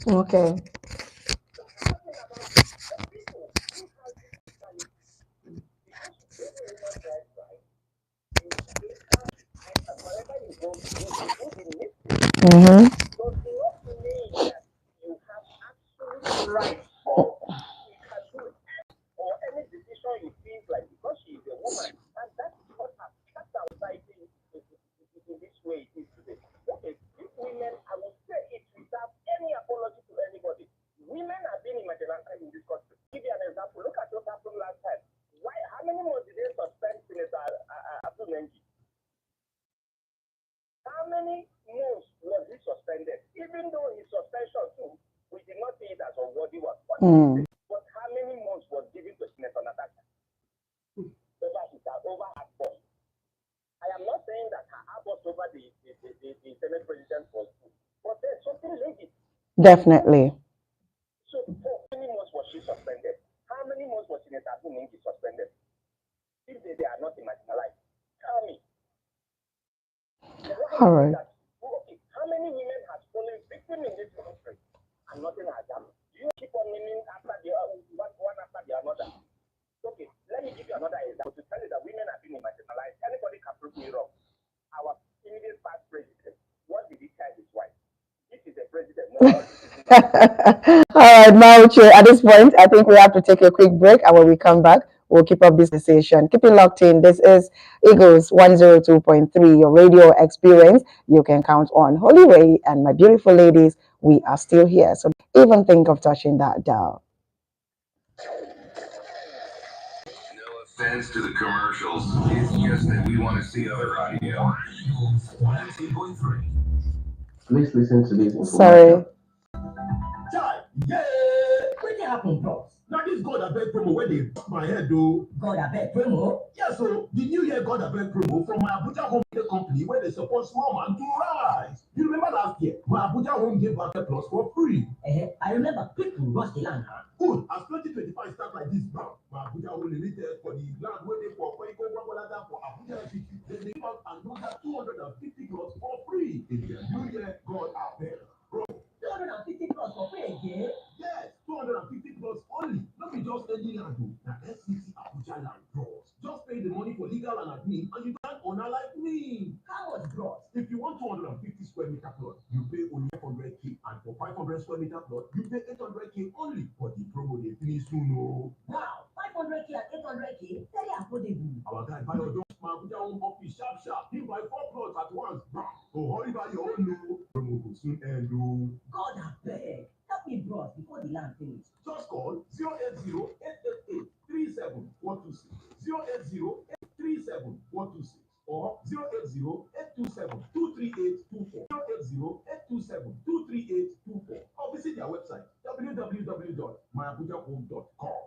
Okay. Mm-hmm. Mm. Definitely. All right. All right, Mauche, at this point, I think we have to take a quick break. And when we come back, we'll keep up this conversation. Keep it locked in. This is Eagles 102.3, your radio experience. You can count on Holy Ray and my beautiful ladies. We are still here. So even think of touching that dial. No offense to the commercials. It's just that we want to see other radio. Please listen to this information. Sorry. Yeah, what happen, bros? Now this God abeg promo where they my head do. God abeg promo? Yeah, so the new year God abeg promo from my Abuja home company where they support small man to rise. You remember last year, my Abuja home gave back a plus for free. I remember people rush the land. Good, as 2025 start like this now, my Abuja home limited for the land where they for Abuja FPQ, they give out another 250 plus for free. In the new year, God abeg. 250 plus for free again? Yes, 250 plus only. Not be just any land. Now SCC Abuja land draws. Just pay the money for legal and admin and you can honor like me. How much draws? If you want 250 square meter plot, you pay only 500k, and for 500 square meter plot, you pay 800k only. But the promo they finish soon. Oh. Wow, 500k and 800k, very affordable. Our guy buy your my Abuja home office sharp. He buy 4 plots at once. Oh, hurry by your own no. Promo will soon end. Oh. God abeg, help me bros before the land finish. Just call 080-888-37426, 080-837-426, or 080-827-23824, 080-827-23824, or visit their website www.myabujahome.com.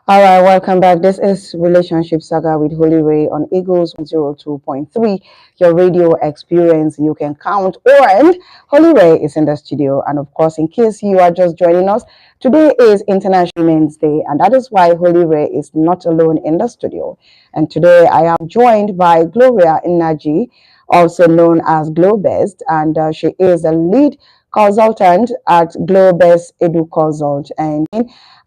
All right, welcome back. This is Relationship Saga with Holy Ray on Eagles 102.3, your radio experience you can count on. Holy Ray is in the studio. And of course, in case you are just joining us, today is International Women's Day. And that is why Holy Ray is not alone in the studio. And today I am joined by Gloria Inaji, also known as Globest. And she is the lead consultant at Globest Edu Consult.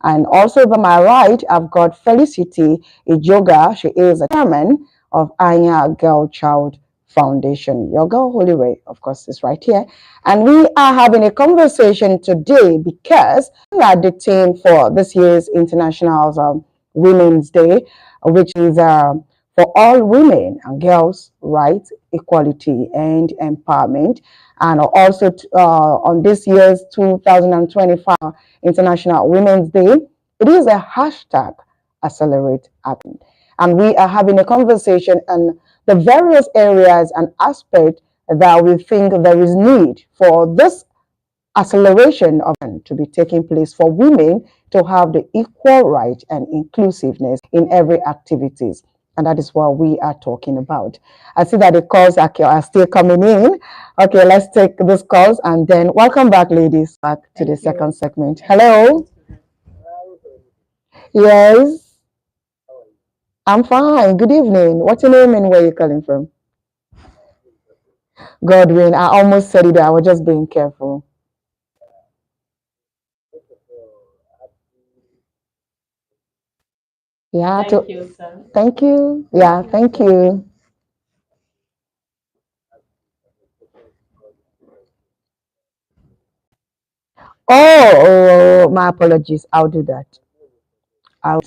And also by my right, I've got Felicity Ijoga. She is a chairman of Anya Girl Child Foundation. Your girl Holy Ray, of course, is right here. And we are having a conversation today because we are the theme for this year's International Women's Day, which is for all women and girls' rights, equality, and empowerment. And also on this year's 2025 International Women's Day, it is a hashtag accelerate action. And we are having a conversation on the various areas and aspects that we think there is need for this acceleration of to be taking place for women to have the equal right and inclusiveness in every activities. And that is what we are talking about. I see that the calls are still coming in. Okay, let's take these calls and then welcome back, ladies, back to the second segment. Hello. Yes, I'm fine. Good evening. What's your name and where are you calling from? Godwin, I almost said it. I was just being careful. Yeah. Thank you, sir. Thank you. Yeah. Thank you. Oh, my apologies. I'll do that. I'll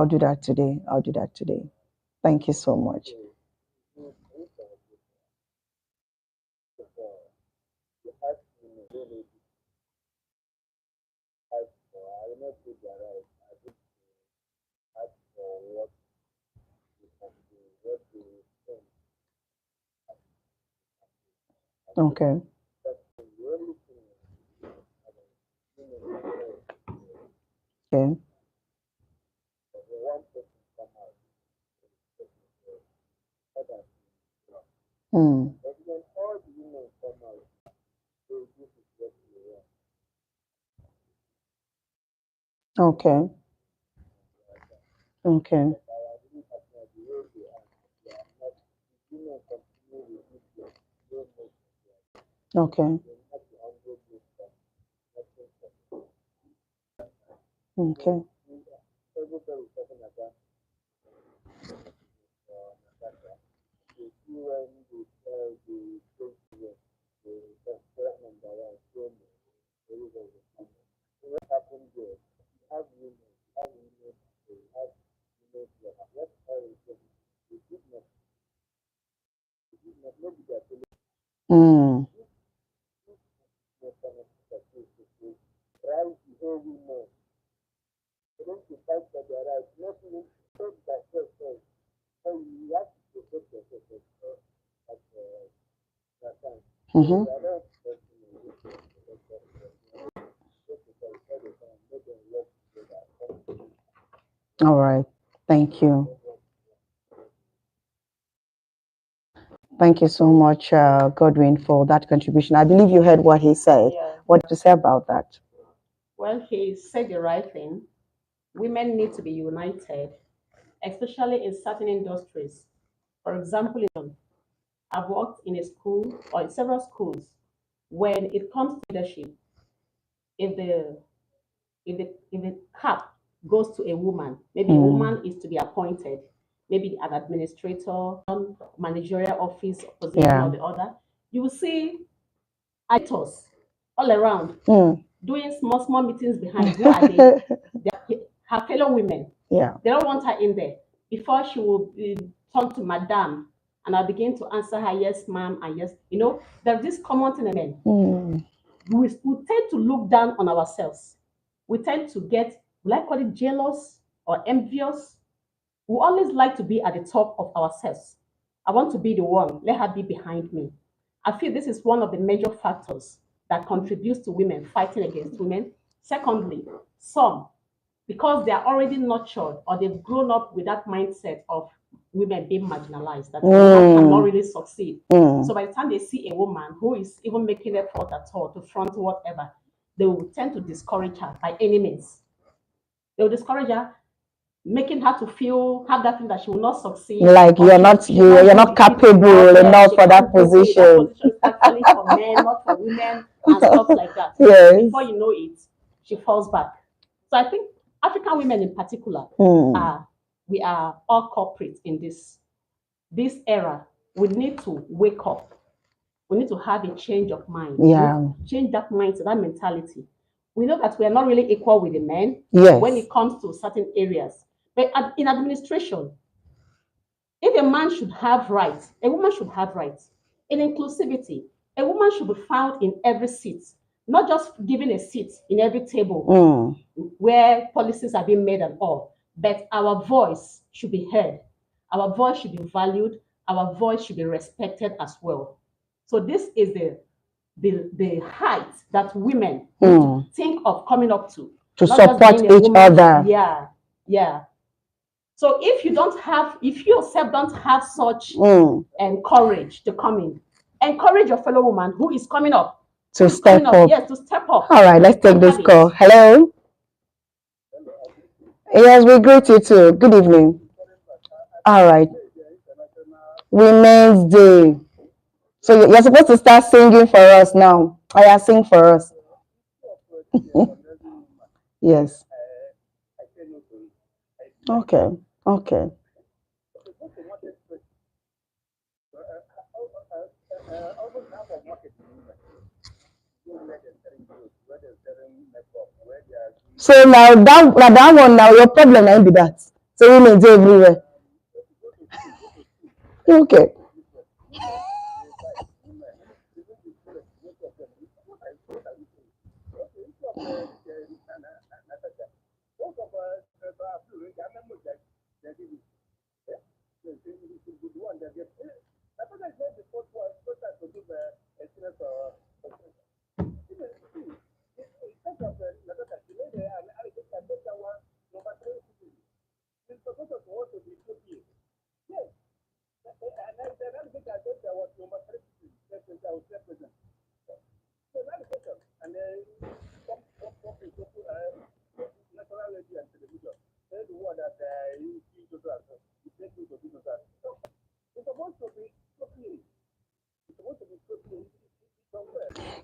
do that today. I'll do that today. Thank you so much. Okay. Okay. Hmm. Okay. Okay. Okay. Okay. Hmm. Mm-hmm. All right. Thank you. Thank you so much, Godwin, for that contribution. I believe you heard what he said. Yeah. What to say about that? Well, he said the right thing. Women need to be united, especially in certain industries. For example, I've worked in a school or in several schools. When it comes to leadership, if the if the cap goes to a woman, maybe a woman is to be appointed, maybe an administrator, managerial office, position Yeah. or the other, you will see actors all around Mm. doing small, small meetings behind. Where are they? Her fellow women. Yeah. They don't want her in there. Before she will be turned to madam, and I'll begin to answer her, yes, ma'am, and yes. There's this common thing, men. Mm. We tend to look down on ourselves. We tend to get, will I call it jealous or envious? We always like to be at the top of ourselves. I want to be the one. Let her be behind me. I feel this is one of the major factors that contributes to women fighting against women. Secondly, some, because they are already nurtured or they've grown up with that mindset of women being marginalized, that a woman cannot really succeed. So by the time they see a woman who is even making effort at all to front whatever, they will tend to discourage her by any means. They will discourage her, making her to have that thing that she will not succeed. Like or you're she- not she you can't you're do not the kids enough. capable Yes, enough she for that can't do it. That position. position is actually for men, not for women, and stuff like that. Yes. Before you know it, she falls back. So I think African women in particular are we are all culprits in this era. We need to wake up. We need to have a change of mind. Yeah. Change that mindset, that mentality. We know that we are not really equal with the men Yes. when it comes to certain areas. But in administration, if a man should have rights, a woman should have rights. In inclusivity, a woman should be found in every seat, not just given a seat in every table where policies are being made and all, but our voice should be heard. Our voice should be valued. Our voice should be respected as well. So this is the height that women need to think of coming up to not just support being a each woman. other. Yeah, yeah. So if you yourself don't have such courage to come in, encourage your fellow woman who is coming up To step up. Yes, to step up. All right, let's take this call. Hello. Yes, we greet you too. Good evening. All right. Women's Day. So you're supposed to start singing for us now. I sing for us. Yes. Okay. Okay. So now that one now your problem might be that. So women dey everywhere. Okay.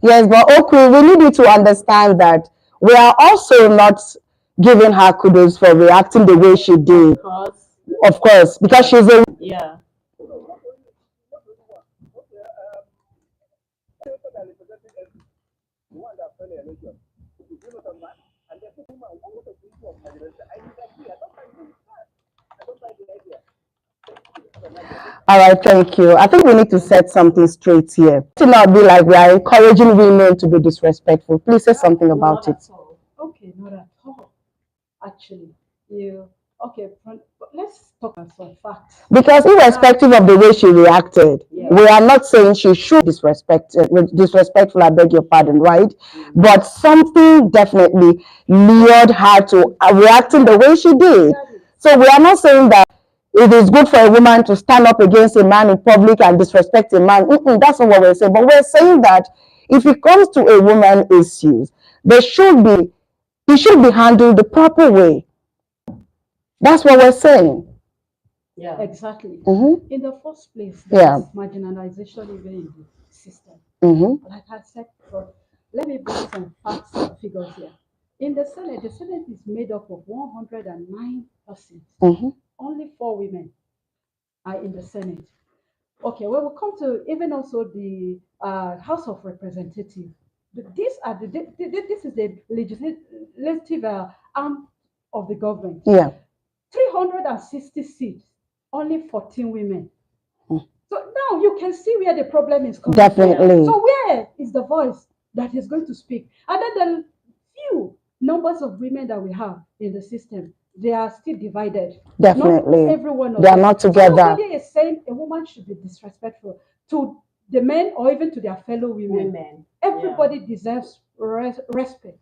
Yes, but okay, we need you to understand that we are also not giving her kudos for reacting the way she did. Of course, because she's a Yeah. all right, thank you. I think we need to set something straight here. To not be like we are encouraging women to be disrespectful. Please say something about Not it. at all. Okay, not at all. Actually, you okay? Let's talk about some facts. Because irrespective of the way she reacted, Yeah. we are not saying she should disrespectful, I beg your pardon, right? But something definitely lured her to reacting the way she did. So we are not saying that it is good for a woman to stand up against a man in public and disrespect a man. That's not what we're saying. But we're saying that if it comes to a woman issues, it should be handled the proper way. That's what we're saying. Yeah. Exactly. Mm-hmm. In the first place, Yeah. there's marginalization even in the system. Mm-hmm. Like I said before, let me bring some facts and figures here. In the Senate is made up of 109 persons. Mm-hmm. Only 4 women are in the Senate. Okay, when we come to even also the House of Representatives, this is the legislative arm of the government. Yeah. 360 seats, only 14 women. So now you can see where the problem is coming Definitely. from. So where is the voice that is going to speak? And then the few numbers of women that we have in the system, they are still divided. Definitely. Not everyone of They are them. not So together. nobody is saying a woman should be disrespectful to the men or even to their fellow women. Everybody deserves respect.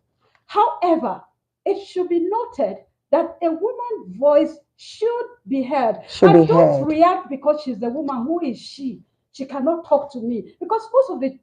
However, it should be noted that a woman's voice should be heard. Should And be don't heard. react because she's a woman. Who is she? She cannot talk to me. Because most of the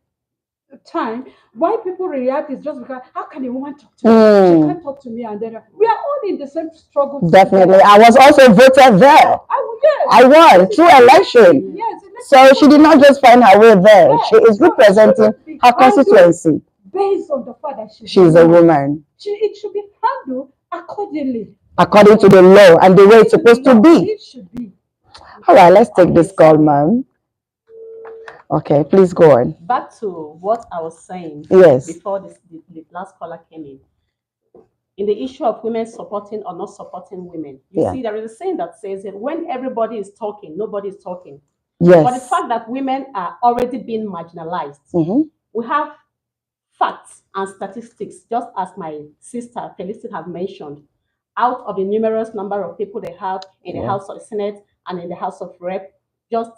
time, why people react is just because how can a woman talk to me? She can't talk to me, and then we are all in the same struggle. Definitely. I was also voted there. Yes. I won through election. Yes. So she did not just find her way there. Yes. She is So representing it should be her constituency. based on the fact that She's a woman. It should be handled accordingly. According to the law and the way it's supposed to be. It should be. All right, let's take this call, ma'am. Okay, please go on. Back to what I was saying Yes. before the last caller came in the issue of women supporting or not supporting women. You see, there is a saying that says that when everybody is talking, nobody is talking. Yes. But the fact that women are already being marginalized, we have facts and statistics, just as my sister Felicity has mentioned. Out of the numerous number of people they have in the House of Senate and in the House of Rep, just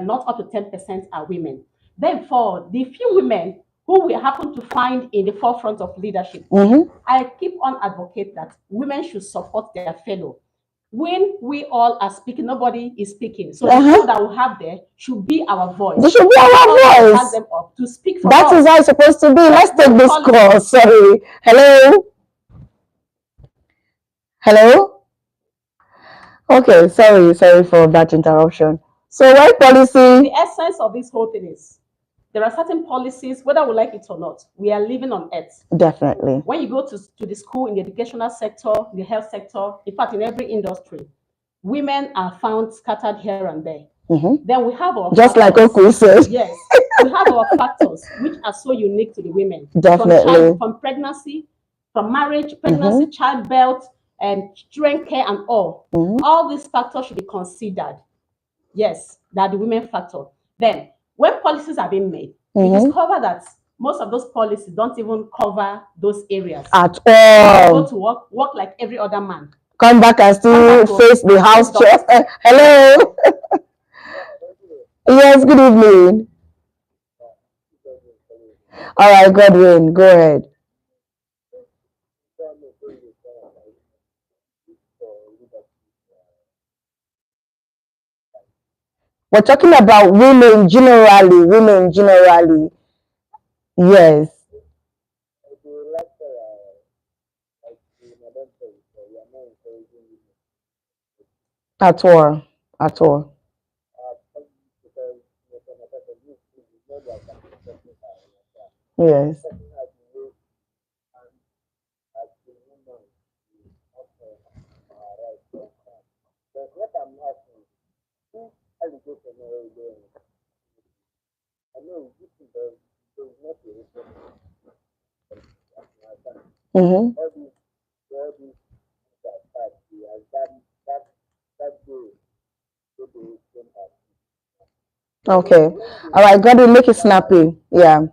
not up to 10% are women. Then for the few women who we happen to find in the forefront of leadership, I keep on advocating that women should support their fellow. When we all are speaking, nobody is speaking. So the people that we have there should be our voice. They should be our voice. Has them up to speak for that us. is how it's supposed to be. Let's take this call. Sorry. Hello? Hello? Okay, sorry for that interruption. So what policy? The essence of this whole thing is there are certain policies, whether we like it or not, we are living on earth. Definitely. When you go to the school, in the educational sector, the health sector, in fact, in every industry, women are found scattered here and there. Then we have our just factors. like Oku said. Yes, we have our factors which are so unique to the women. Definitely. From pregnancy, from marriage, pregnancy, childbirth, and children care and all. All these factors should be considered. Yes, that the women factor. Then, when policies are being made, you discover that most of those policies don't even cover those areas at all. Go to work like every other man. Come back and still face the house chores. Hello. Yes, good evening. All right, Godwin, go ahead. We're talking about women generally. Women generally. Yes. At all. At all. Yes. Okay. All right, God will make it snappy. Yeah.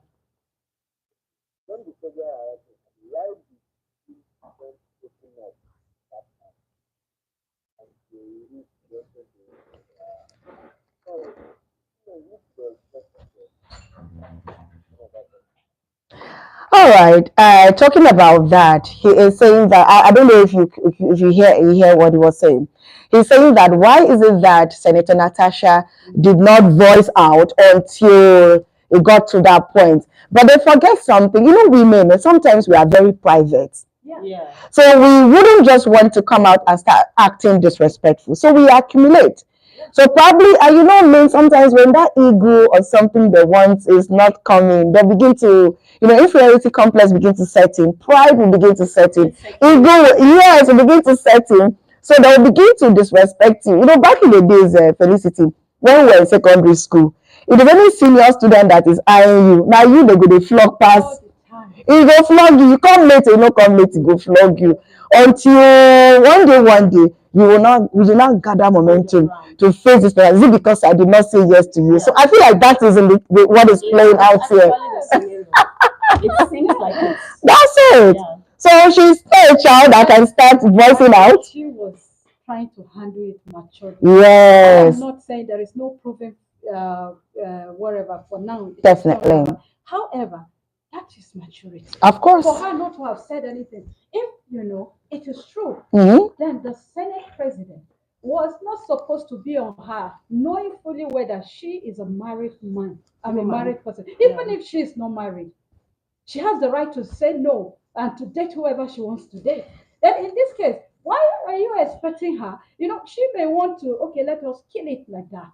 All right. Talking about that, he is saying that I don't know if you hear what he was saying. He's saying that why is it that Senator Natasha did not voice out until it got to that point? But they forget something. You know, women sometimes we are very private. Yeah. So we wouldn't just want to come out and start acting disrespectful. So we accumulate. So probably, you know, men sometimes when that ego or something they want is not coming, they begin to, you know, inferiority complex begin to set in, pride will begin to set in, ego, yes, will begin to set in. So they will begin to disrespect you. You know, back in the days, Felicity, when we were in secondary school, if there's any senior student that is eyeing you, now you they go to flog pass. He go flog you. You come late, you no come late, he go flog you. Until one day, you will not gather momentum to face this person. Is it because I did not say yes to you? So I feel like that is what is playing out here. It seems like it. That's it. Yeah. So she's still a child that can start voicing out. She was trying to handle it maturely. Yes. I'm not saying there is no proven whatever for now. Definitely. However, that is maturity. Of course. For her not to have said anything, if you know it is true, then the Senate president was not supposed to be on her, knowing fully whether she is a married man. I'm a married person. Even if she is not married, she has the right to say no and to date whoever she wants to date. Then in this case, why are you expecting her? You know, she may want to, okay, let us kill it like that.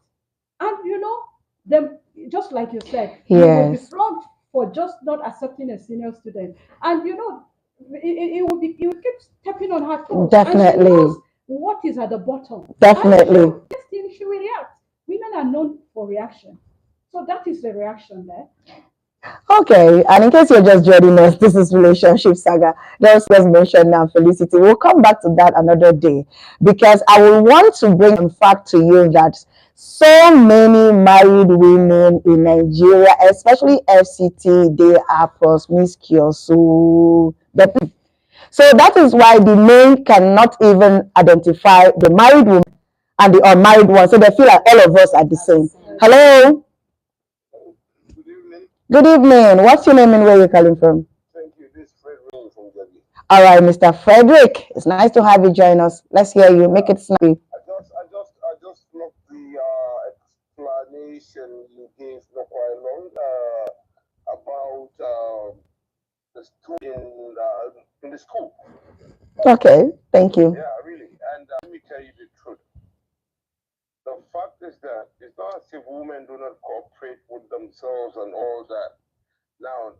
And you know, then just like you said, you will be flogged for just not accepting a senior student. And you know, it will keep stepping on her toes. Definitely. And she knows what is at the bottom. Definitely. And next thing she will react. Women are known for reaction. So that is the reaction there. Okay, and in case you're just joining us, this is Relationship Saga. There's just mentioned now, Felicity. We'll come back to that another day because I will want to bring a fact to you that so many married women in Nigeria, especially FCT, they are promiscuous. So that is why the men cannot even identify the married woman and the unmarried one. So they feel like all of us are the same. Hello? Good evening. What's your name and where you're calling from? Thank you. This is Frederick from Gabby. All right, Mr. Frederick. It's nice to have you join us. Let's hear you. Make it snappy. I just loved the explanation you gave not quite long about the student in the school. Okay, thank you. Yeah, really. And let me tell you the truth. The fact fact is that it's not as if women do not cooperate with themselves and all that. Now,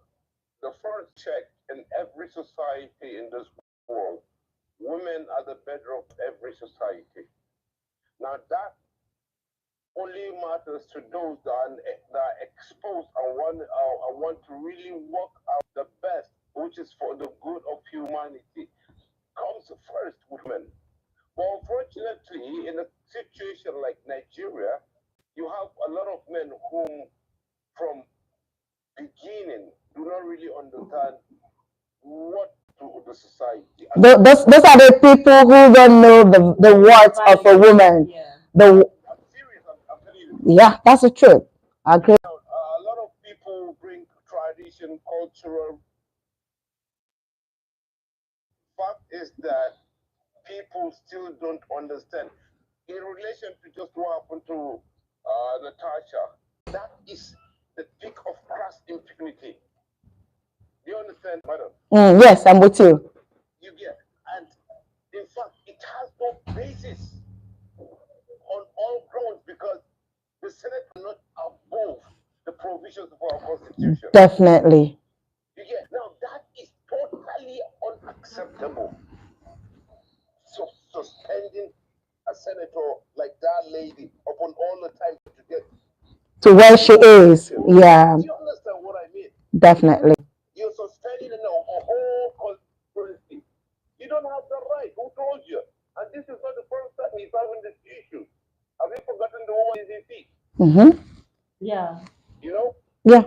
the first check in every society in this world, women are the bedrock of every society. Now, that only matters to those that are exposed and want to really work out the best, which is for the good of humanity, comes first with men. But unfortunately, in a situation like Nigeria, you have a lot of men whom, from beginning, do not really understand what to the society. Those are the people who don't know the worth of a woman. Yeah. I'm serious. I'm telling you. Yeah, that's the truth. I agree. Now, a lot of people bring tradition, cultural. Fact is that people still don't understand. In relation to just what happened to Natasha, that is the peak of class impunity. Do you understand, madam? Yes, I'm with you. You get, and in fact, it has no basis on all grounds because the Senate is not above the provisions of our Constitution. Definitely. You get, now that is totally unacceptable. So suspending a senator like that lady upon all the time to get To where she is. Yeah, do you understand what I mean? definitely. You're suspending a whole conspiracy. You don't have the right. Who told you? And this is not the first time he's having this issue. Have you forgotten the woman is his Mm-hmm. Yeah. You know? Yeah.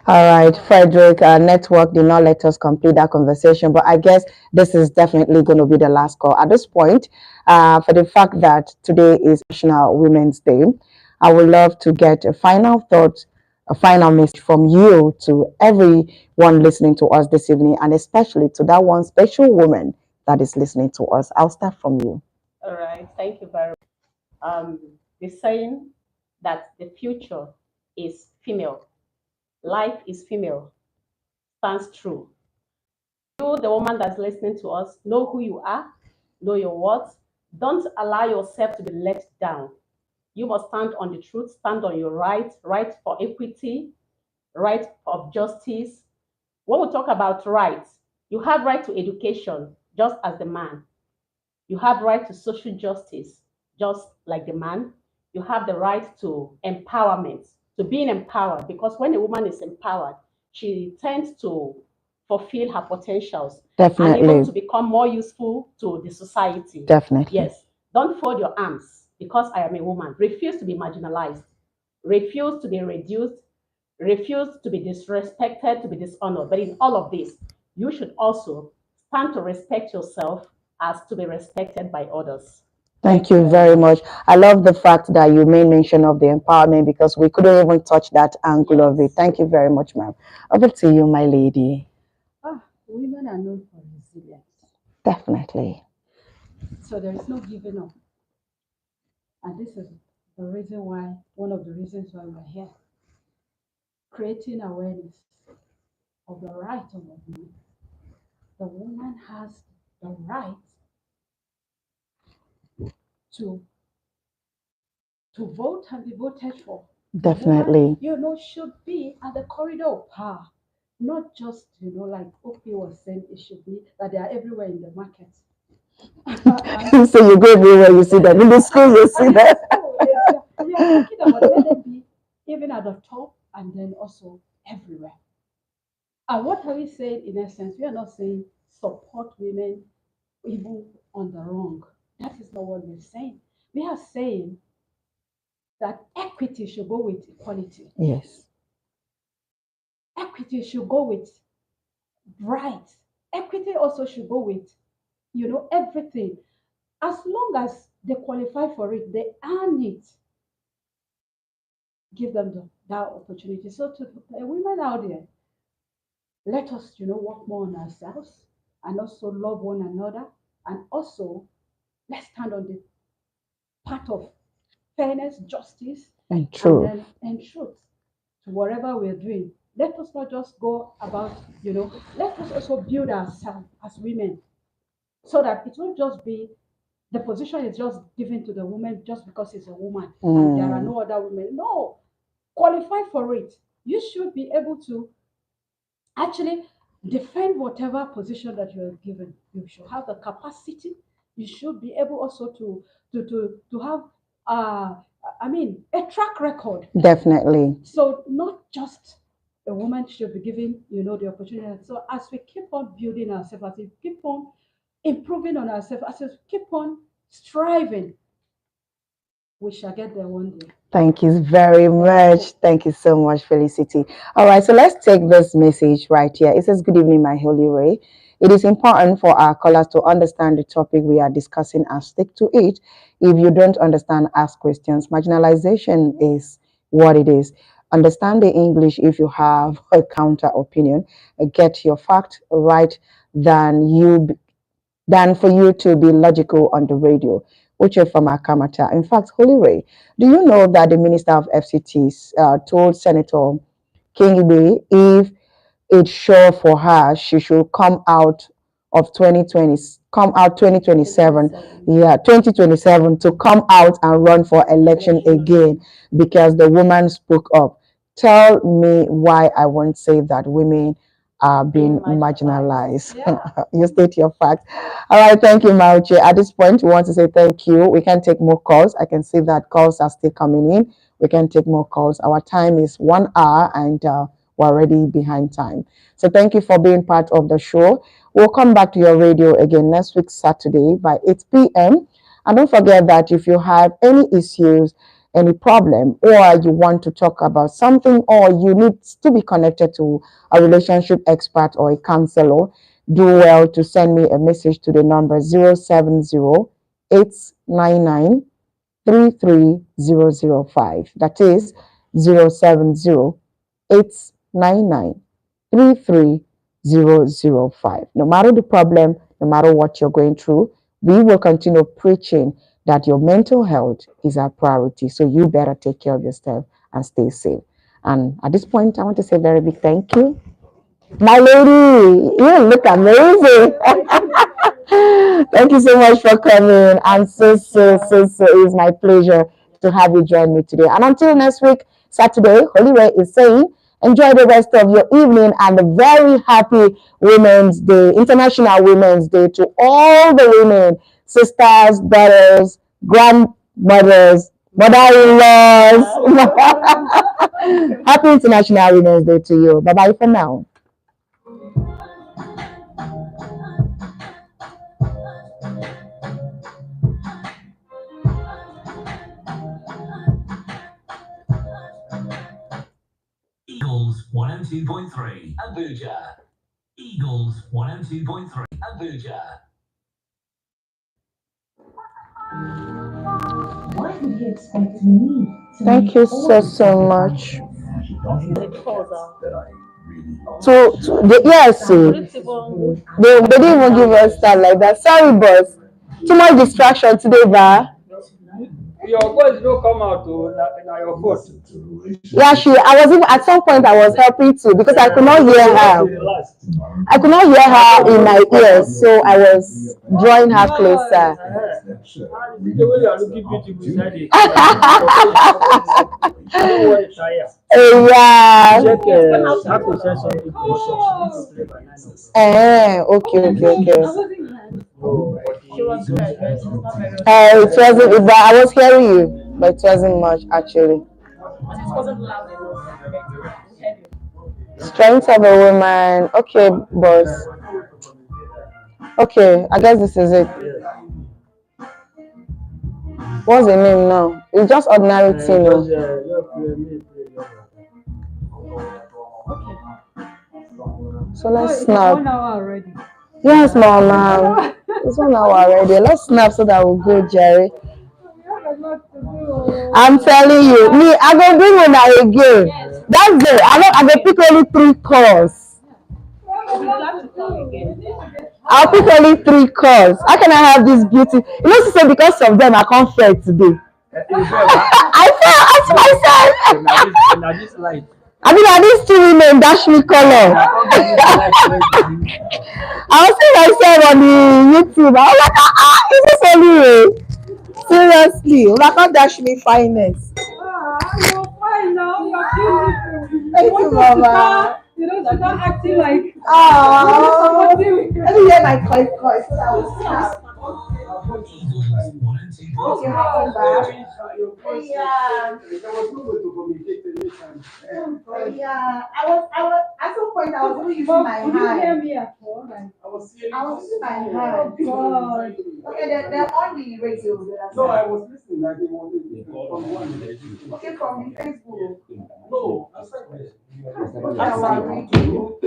All right, Frederick, our network did not let us complete that conversation, but I guess this is definitely going to be the last call at this point. For the fact that today is National Women's Day, I would love to get a final thought, a final message from you to everyone listening to us this evening, and especially to that one special woman that is listening to us. I'll start from you. All right. Thank you very much. The saying that the future is female, life is female, stands true. You, the woman that's listening to us, know who you are, know your worth. Don't allow yourself to be let down. You must stand on the truth, stand on your right for equity, right of justice. When we talk about rights, you have right to education, just as the man. You have right to social justice, just like the man. You have the right to empowerment, to being empowered, because when a woman is empowered, she tends to fulfill her potentials and even to Definitely. become more useful to the society. Definitely. Yes. Don't fold your arms because I am a woman. Refuse to be marginalized. Refuse to be reduced. Refuse to be disrespected, to be dishonored. But in all of this, you should also stand to respect yourself as to be respected by others. Thank you very much. I love the fact that you made mention of the empowerment because we couldn't even touch that angle of it. Thank you very much, ma'am. Over to you, my lady. Women are known for resilience. Definitely. So there is no giving up. And this is the reason why, one of the reasons why we're here. Creating awareness of the right of a woman. The woman has the right to vote and be voted for. Definitely. The woman, should be at the corridor of power. Not just, like Opi was saying, it should be that they are everywhere in the market. So you go everywhere, you see them. In the school, you see them. We are talking about let them be even at the top and then also everywhere. And what are we saying in essence? We are not saying support women even on the wrong. That is not what we're saying. We are saying that equity should go with equality. Yes. Equity should go with right. Equity also should go with, everything. As long as they qualify for it, they earn it. Give them that opportunity. So to women out there, let us, work more on ourselves and also love one another. And also, let's stand on the path of fairness, justice, And truth. and truth to whatever we're doing. Let us not just go about, let us also build ourselves as women so that it won't just be the position is just given to the woman just because it's a woman and there are no other women. No, qualify for it. You should be able to actually defend whatever position that you are given. You should have the capacity. You should be able also to have a track record. Definitely. So not just a woman should be given, the opportunity. So as we keep on building ourselves, as we keep on improving on ourselves, as we keep on striving, we shall get there one day. Thank you very much. Thank you so much, Felicity. All right, so let's take this message right here. It says, "Good evening, my Holy Ray. It is important for our callers to understand the topic we are discussing and stick to it. If you don't understand, ask questions. Marginalization is what it is. Understand the English if you have a counter opinion. Get your fact right than for you to be logical on the radio." Which are from Akamata. In fact, Holy Ray, do you know that the Minister of FCT told Senator Kingibe if it's sure for her, she should come out of 2020, come out 2027, 2027 to come out and run for election again because the woman spoke up. Tell me why I won't say that women are being marginalized. You state your fact. All right, thank you, Mauche. At this point, we want to say thank you. We can take more calls. I can see that calls are still coming in. We can take more calls. Our time is 1 hour and we're already behind time. So thank you for being part of the show. We'll come back to your radio again next week, Saturday by 8 p.m. And don't forget that if you have any issues, any problem, or you want to talk about something, or you need to be connected to a relationship expert or a counselor, do well to send me a message to the number 070-899-33005. That is 070-899-33005. No matter the problem, no matter what you're going through, we will continue preaching that your mental health is our priority. So you better take care of yourself and stay safe. And at this point, I want to say a very big thank you. My lady, you look amazing. Thank you so much for coming. And so, it is my pleasure to have you join me today. And until next week, Saturday, Holy Ray is saying, enjoy the rest of your evening and a very happy Women's Day, International Women's Day to all the women, sisters, daughters, grandmothers, mother-in-laws. Happy International Women's Day to you. Bye-bye for now. Eagles 102.3 Abuja. Eagles 102.3 Abuja. Why would he expect me to Thank you so much. Yes, they didn't even give us that like that. Sorry, boss. Too much distraction today, ba. Your voice don't come out to your fault. Yeah, I was even at some point I was helping too because I could not hear her. I could not hear her in my ears, so I was drawing her closer. The way you are looking beautiful inside it. Yeah. Check I could say something. Okay. She was very good. It wasn't, but I was hearing you, but it wasn't much actually. It wasn't loud enough. Strength of a woman. Okay, boss. Okay, I guess this is it. What's the name now? It's just ordinary Tino. So let's snap. 1 hour already. Yes, mama. It's 1 hour already. Let's snap so that we'll go, Jerry. I'm telling you, me, I go bring one again. That's it. I go pick only 3 calls. I'll pick only 3 calls. How can I have this beauty? You know, she said because of them I can't fail today. I fell as myself. I mean, are these 2 women dash me color? I was seeing myself on the YouTube. I was like, is this only way? Seriously, una come dash me fineness. You're fine now. You're beautiful. Thank you, Mama. You know, she's not acting like. Oh, let me hear my koi koi so that I will snap. Oh, You happen back. Yeah. There was no way to communicate anytime. Yeah, I was at some point I was even using Mom, my could you hear hand. me at all? I was seeing I was using my hand. Oh God. Okay, they're on the radio. No, I was listening. Like it was from one. Okay, from the Facebook. No, I said this. Okay, our radio.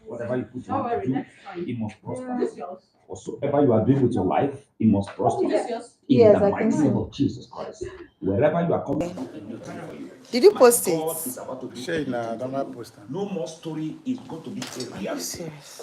Whatever you put Don't worry, in, next time. it must prosper. This is yours. Whatsoever you are doing with your life, it must prosper. Is this yours? In Yes, the I mighty think name so. of Jesus Christ. Wherever you are coming from, Did you post God it? is about to do Shey na don't post am. no more story is going to be a reality. Serious.